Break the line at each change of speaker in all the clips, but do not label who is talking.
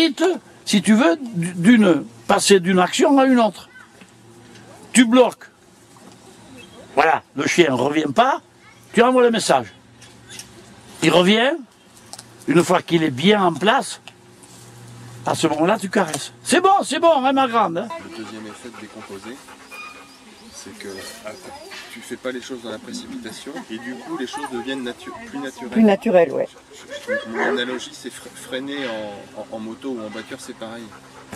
t'évites, si tu veux, passer d'une action à une autre. Tu bloques. Voilà, le chien ne revient pas, tu envoies le message. Il revient, une fois qu'il est bien en place, à ce moment-là, tu caresses. C'est bon, hein, ma grande. Hein.
Le deuxième effet de décomposer, c'est que tu fais pas les choses dans la précipitation et du coup les choses deviennent plus naturelles.
Plus naturelles, ouais.
Mon analogie, c'est freiner en moto ou en voiture, c'est pareil.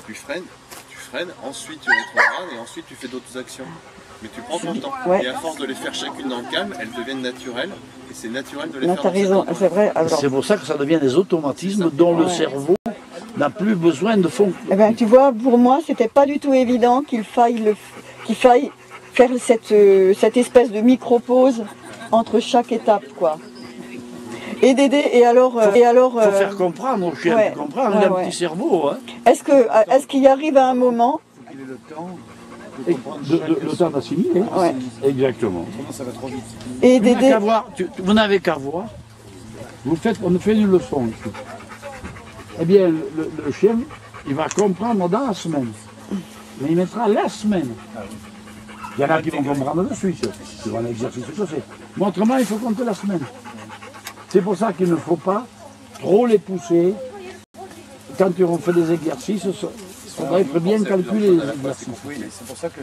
Tu freines, ensuite tu rétrogrades et ensuite tu fais d'autres actions. Mais tu prends ton temps. Ouais. Et à force de les faire chacune dans le calme, elles deviennent naturelles. Et c'est naturel de les faire.
T'as raison, c'est vrai.
C'est pour ça que ça devient des automatismes dont le cerveau n'a plus besoin de fond.
Eh ben, tu vois, pour moi, c'était pas du tout évident qu'il faille faire cette espèce de micro-pause entre chaque étape, quoi. Et d'aider, et alors...
faut faire comprendre au chien, tu comprends, il a un petit cerveau. Hein.
Est-ce qu'il arrive à un moment...
Le temps d'assimiler.
Ouais.
Exactement.
Ça va trop vite.
Et
vous n'avez qu'à voir. On fait une leçon ici. Eh bien, le chien, il va comprendre dans la semaine. Mais il mettra la semaine. Il y en a qui vont comprendre de suite. C'est un exercice que je fais. Mais autrement, il faut compter la semaine. C'est pour ça qu'il ne faut pas trop les pousser. Quand on fait des exercices, il faudra être bien calculer les exercices.
Oui, c'est pour ça que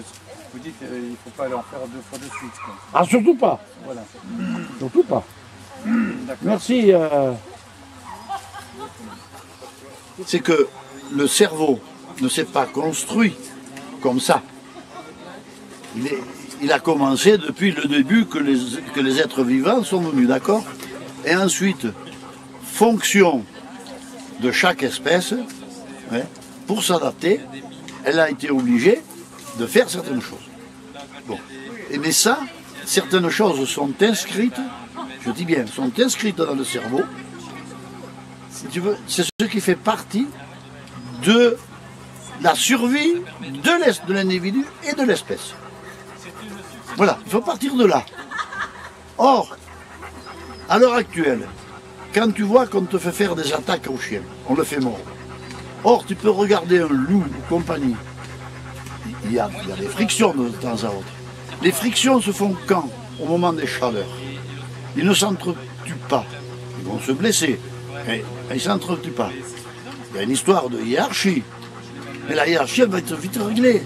vous dites qu'il ne faut pas en faire 2 fois de suite. Quoi.
Ah, surtout pas.
Voilà.
Surtout pas. Merci. C'est que le cerveau ne s'est pas construit comme ça. Il a commencé depuis le début que les êtres vivants sont venus, d'accord? Et ensuite, fonction de chaque espèce, pour s'adapter, elle a été obligée de faire certaines choses. Bon. Mais ça, certaines choses sont inscrites, je dis bien, sont inscrites dans le cerveau. Si tu veux, c'est ce qui fait partie de la survie de l'individu et de l'espèce. Voilà, il faut partir de là. Or, à l'heure actuelle, quand tu vois qu'on te fait faire des attaques aux chiens, on le fait mort. Or, tu peux regarder un loup ou compagnie. Il y a des frictions de temps à autre. Les frictions se font quand? Au moment des chaleurs. Ils ne s'entretuent pas. Ils vont se blesser. Mais ils ne s'entretuent pas. Il y a une histoire de hiérarchie. Mais la hiérarchie, elle va être vite réglée.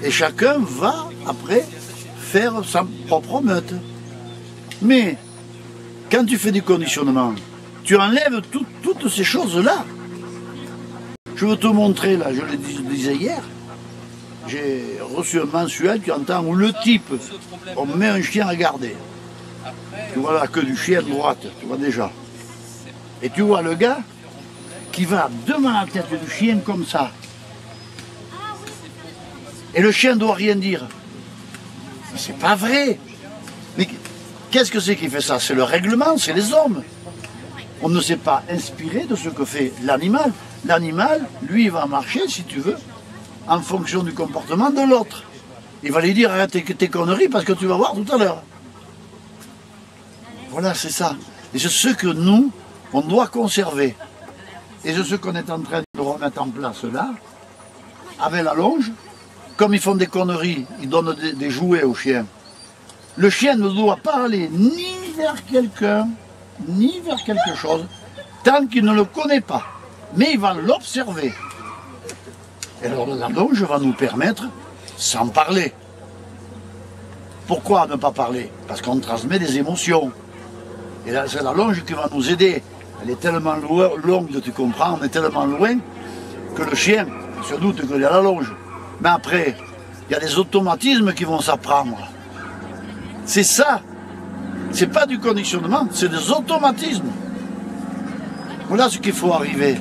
Et chacun va, après, faire sa propre meute. Mais, quand tu fais du conditionnement, tu enlèves toutes ces choses-là. Je veux te montrer, là, je le disais hier, j'ai reçu un mensuel, tu entends, où le type, on met un chien à garder. Tu vois la queue du chien à droite, tu vois déjà. Et tu vois le gars qui va devant la tête du chien comme ça. Et le chien ne doit rien dire. C'est pas vrai. Mais qu'est-ce que c'est qui fait ça? C'est le règlement, c'est les hommes. On ne s'est pas inspiré de ce que fait l'animal. L'animal, lui, il va marcher, si tu veux, en fonction du comportement de l'autre. Il va lui dire, arrête tes conneries parce que tu vas voir tout à l'heure. Voilà, c'est ça. Et c'est ce que nous, on doit conserver. Et c'est ce qu'on est en train de remettre en place là, avec la longe. Comme ils font des conneries, ils donnent des jouets aux chiens. Le chien ne doit pas aller ni vers quelqu'un, ni vers quelque chose, tant qu'il ne le connaît pas. Mais il va l'observer. Et alors la longe va nous permettre, sans parler. Pourquoi ne pas parler? Parce qu'on transmet des émotions. Et là, c'est la longe qui va nous aider. Elle est tellement longue, tu comprends, on est tellement loin que le chien se doute qu'il y a la longe. Mais après, il y a des automatismes qui vont s'apprendre. C'est ça. C'est pas du conditionnement, c'est des automatismes. Voilà ce qu'il faut arriver.